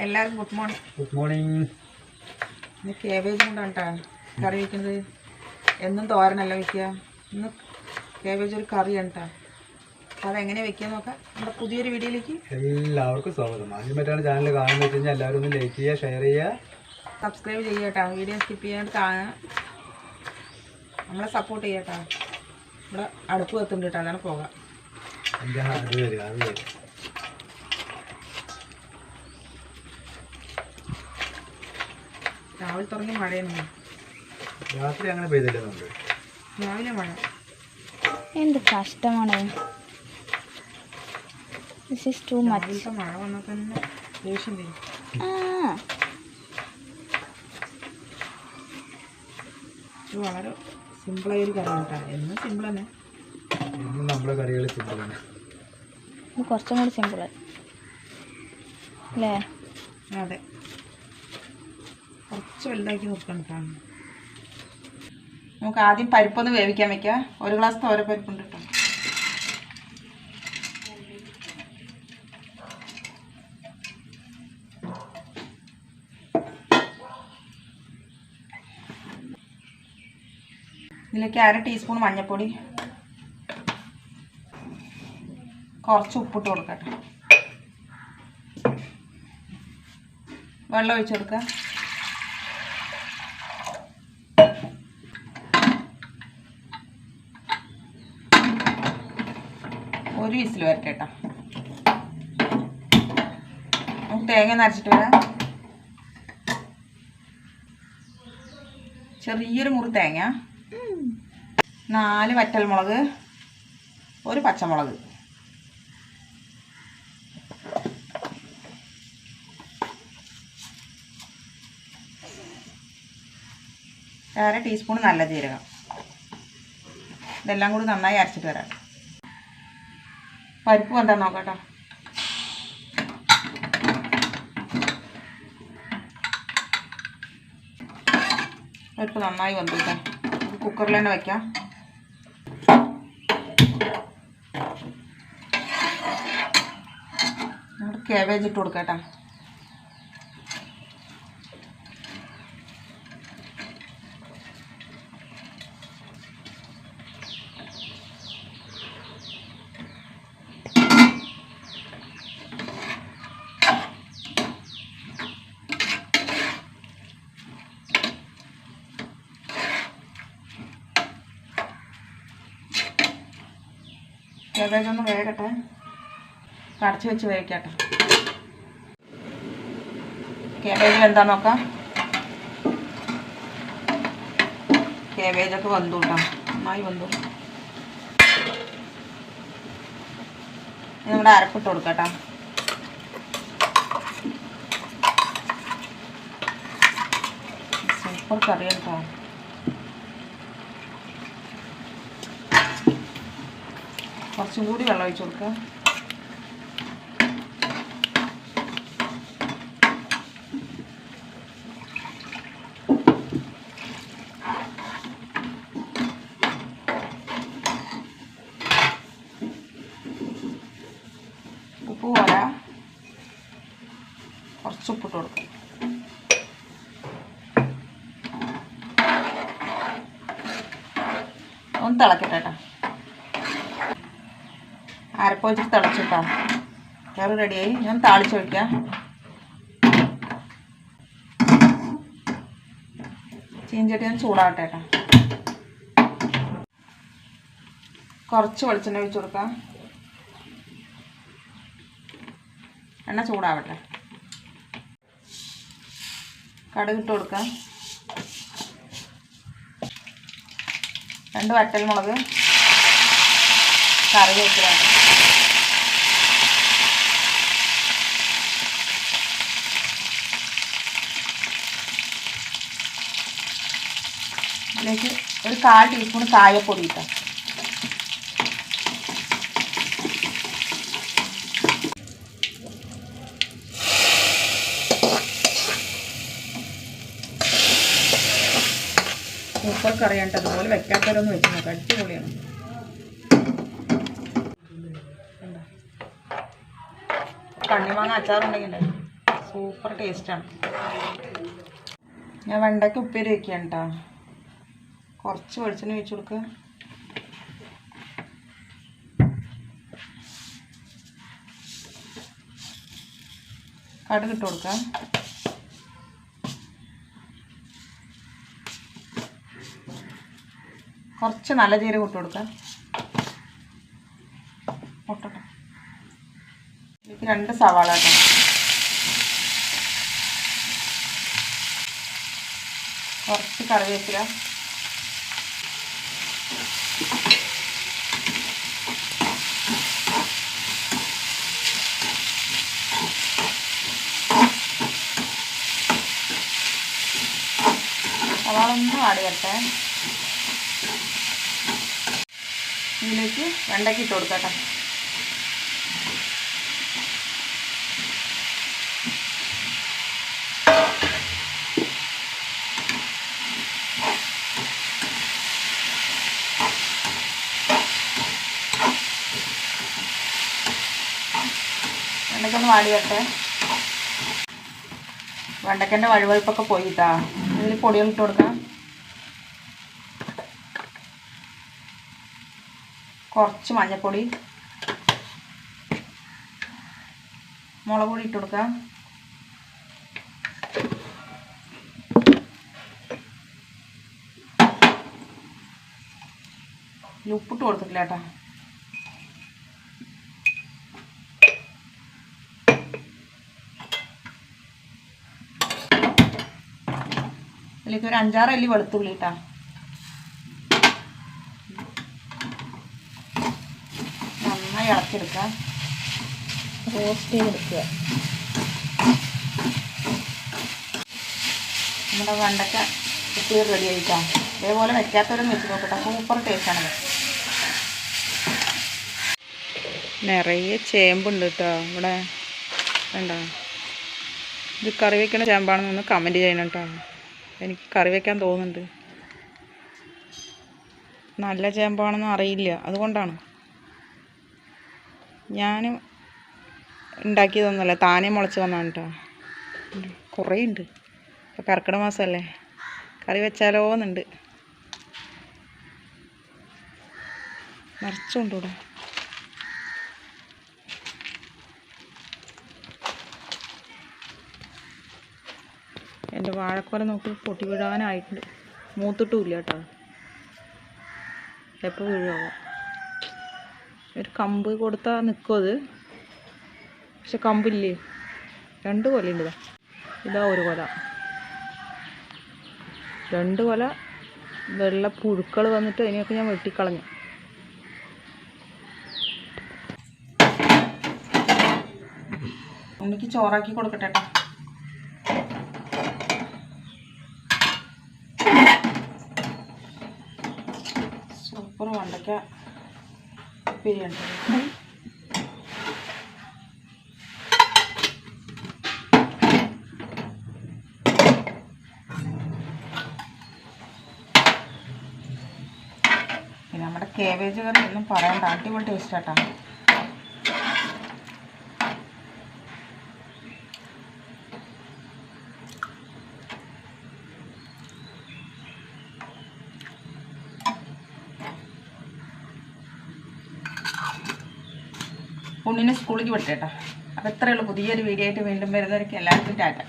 എല്ലാവർക്കും good morning. Good morning. ഇന്ന് cabbage കൊണ്ടാണ് കേട്ടോ കറി വയ്ക്കുന്നത്. എന്നും തോരനല്ല വയ്ക്കുക, ഇന്ന് കേബേജ് ഒരു കറിയാണ് കേട്ടോ. അപ്പോൾ അതെങ്ങനെ വയ്ക്കുക നോക്കാം. നമ്മുടെ പുതിയൊരു വീഡിയോയിലേക്ക് എല്ലാവർക്കും സ്വാഗതം. ആദ്യം പറ്റാണ് ചാനൽ കാണുന്നത് വെച്ച് കഴിഞ്ഞാൽ എല്ലാവരും ഒന്ന് ലൈക്ക് ചെയ്യുക, ഷെയർ ചെയ്യുക, സബ്സ്ക്രൈബ് ചെയ്യുക കേട്ടോ. വീഡിയോ സ്കിപ്പ് ചെയ്യാണ്ട് കാണുക, നമ്മളെ സപ്പോർട്ട് ചെയ്യുക കേട്ടോ. ഇവിടെ അടുപ്പ് കത്തുണ്ട് കേട്ടോ, അതാണ് പോകാം. അത് വരിക. രാവിലെ തുടങ്ങി മഴയാണ്. രാത്രി അങ്ങനെ പെയ്തില്ലെന്നുണ്ട്. രാവിലെ മഴ. എന്ത് കഷ്ടമാണ്. മഴ വന്നാൽ തന്നെ ദേഷ്യം വരും. ഇത് വളരെ സിമ്പിളായ ഒരു കറി കേട്ടോ. എന്നും സിമ്പിൾ തന്നെ. എന്നും നമ്മുടെ കറികൾ സിമ്പിളാണ്. കുറച്ചും കൂടി സിമ്പിൾ അല്ലേ? അതെ, കുറച്ച് വലുതാക്കി നോക്കണം കേട്ടോ. നമുക്ക് ആദ്യം പരിപ്പൊന്ന് വേവിക്കാൻ വെക്കാം. ഒരു ഗ്ലാസ് തോരപ്പരിപ്പുണ്ട് കേട്ടോ. ഇതിലേക്ക് 1/2 ടീസ്പൂൺ മഞ്ഞൾപ്പൊടി, കുറച്ച് ഉപ്പിട്ട് കൊടുക്കട്ടെ. വെള്ളം ഒഴിച്ച് കൊടുക്കുക. ഒരു വിസിൽ വരട്ടെ കേട്ടോ. നമുക്ക് തേങ്ങ നരച്ചിട്ട് വരാം. ചെറിയൊരു മുറി തേങ്ങ, 4 വറ്റൽമുളക്, ഒരു പച്ചമുളക്, അര ടീസ്പൂൺ നല്ല ജീരകം. ഇതെല്ലാം കൂടി നന്നായി അരച്ചിട്ട് വരാം. പരിപ്പ് എന്താ നോക്കട്ടോ. പരിപ്പ് നന്നായി വന്നിട്ടാ. കുക്കറിൽ തന്നെ വയ്ക്കാം. നമുക്ക് കേബേജ് ഇട്ട് കൊടുക്കട്ടോ. കേബേജ് ഒന്ന് വേകട്ടെ. കടച്ച് വെച്ച് വേവിക്കട്ടെ. കേബേജ് എന്താ നോക്കാം. കേബേജൊക്കെ വെന്തു കേട്ടോ, നന്നായി വെന്തു. നമ്മുടെ അരപ്പിട്ട് കൊടുക്കട്ടോ. സൂപ്പർ കറിയാണ് കേട്ടോ. കുറച്ചും കൂടി വെള്ളം ഒഴിച്ച് കൊടുക്കുക. ഉപ്പ് പോരാ, കുറച്ച് ഉപ്പിട്ട് കൊടുക്കുക. ഒന്ന് തിളക്കട്ടെ കേട്ടോ. അരപ്പ് വെച്ചിട്ട് തിളച്ചിട്ടോ. കറി റെഡിയായി. ഞാൻ താളിച്ചൊഴിക്കാം. ചീഞ്ചട്ടി ഞാൻ ചൂടാവട്ടെ കേട്ടോ. കുറച്ച് വെളിച്ചെണ്ണ ഒഴിച്ച് കൊടുക്കാം. എണ്ണ ചൂടാവട്ടെ. കടുക് ഇട്ട് കൊടുക്കാം. 2 വറ്റൽമുളക്, കറിവേപ്പില, ഇതിലേക്ക് ഒരു 1/4 ടീസ്പൂൺ കായപ്പൊടി ഇട്ടാം. സൂപ്പർ കറിയാണ്. അതുപോലെ വെക്കാത്തവരൊന്ന് വെച്ച് നോക്കാം. അടിപൊളിയാണ്. കണ്ണിമാങ്ങ അച്ചാറുണ്ടെങ്കിൽ സൂപ്പർ ടേസ്റ്റാണ്. ഞാൻ വെണ്ടയ്ക്ക് ഉപ്പേരി വയ്ക്കുകയാണ് കേട്ടോ. കുറച്ച് വെളിച്ചെണ്ണ ഒഴിച്ച് കൊടുക്കുക. കടുക് ഇട്ട് കൊടുക്കുക. കുറച്ച് നല്ല ജീരകം ഇട്ട് കൊടുക്കുക. മുട്ടട്ടോ. ഇതിലേക്ക് 2 സവാള കേട്ടോ. കുറച്ച് കറിവേപ്പില, സവാള ഒന്ന് വാടി വരട്ടെ. ഇതിലേക്ക് വെണ്ടയ്ക്ക് ഇട്ട് കൊടുക്കാം കേട്ടോ. വെണ്ടയ്ക്കൊന്ന് വാടി വരട്ടെ. വെണ്ടയ്ക്കൻ്റെ വഴുവഴുപ്പൊക്കെ പോയിട്ടാ. ഇതിൽ പൊടികൾ ഇട്ട് കൊടുക്കാം. കുറച്ച് മഞ്ഞൾപ്പൊടി, മുളക് പൊടി ഇട്ട് കൊടുക്കാം. ഉപ്പിട്ട് കൊടുത്തിട്ടില്ല കേട്ടോ. ഇതിലേക്ക് ഒരു 5-6 അല്ലി വെളുത്തുള്ളി കേട്ടോ. നന്നായി ഇളക്കിയെടുക്കുക. റോസ്റ്റ് ചെയ്തെടുക്കുക. നമ്മുടെ വെണ്ടയ്ക്ക ഉപ്പേരി റെഡി ആയിട്ടാണ്. ഇതേപോലെ വെക്കാത്തവരും വെച്ച് നോക്കട്ടെ. സൂപ്പർ ടേസ്റ്റാണത്. നിറയെ ചേമ്പുണ്ട് കേട്ടോ ഇവിടെ. വേണ്ട, ഇത് കറി വയ്ക്കണ ചേമ്പാണെന്നൊന്ന് കമൻറ്റ് ചെയ്യണം കേട്ടോ. എനിക്ക് കറി വയ്ക്കാൻ തോന്നുന്നുണ്ട്. നല്ല ചേമ്പാണെന്ന് അറിയില്ല, അതുകൊണ്ടാണ്. ഞാൻ ഉണ്ടാക്കിയതൊന്നുമല്ല, താനേ മുളച്ച് വന്നതാണ് കേട്ടോ. കുറേ ഉണ്ട്. ഇപ്പോൾ കർക്കിടക മാസമല്ലേ, കറി വെച്ചാലോ എന്നുണ്ട്. നിറച്ചുണ്ട് ഇവിടെ. എൻ്റെ വാഴക്കൊല നോക്കി പൊട്ടി വീഴാനായിട്ടുണ്ട്. മൂത്തിട്ടുമില്ല കേട്ടോ. എപ്പോൾ വീഴുമോ? ഒരു കമ്പ് കൊടുത്താൽ നിൽക്കും അത്. പക്ഷെ കമ്പില്ലേ. 2 കൊലയുണ്ട്. ഇതാ ഒരു കൊല. 2 കൊല വെള്ള പുഴുക്കൾ വന്നിട്ട് അതിനെയൊക്കെ ഞാൻ വെട്ടിക്കളഞ്ഞു. ഉണ്ണിക്ക് ചോറാക്കി കൊടുക്കട്ടെ കേട്ടോ. സൂപ്പർ വെണ്ടയ്ക്ക ഉപ്പേരിയുണ്ട്. പിന്നെ നമ്മുടെ കേബേജ് കറി ഒന്നും പറയണ്ട, അടിപൊളി ടേസ്റ്റ് ആട്ടാ. ഉണ്ണിനെ സ്കൂളിലേക്ക് വിട്ടേട്ടാ. അപ്പോൾ ഇത്രയേ ഉള്ളൂ. പുതിയൊരു വീഡിയോ ആയിട്ട് വീണ്ടും വരുന്നവർക്ക് എല്ലാവർക്കും ടാറ്റ.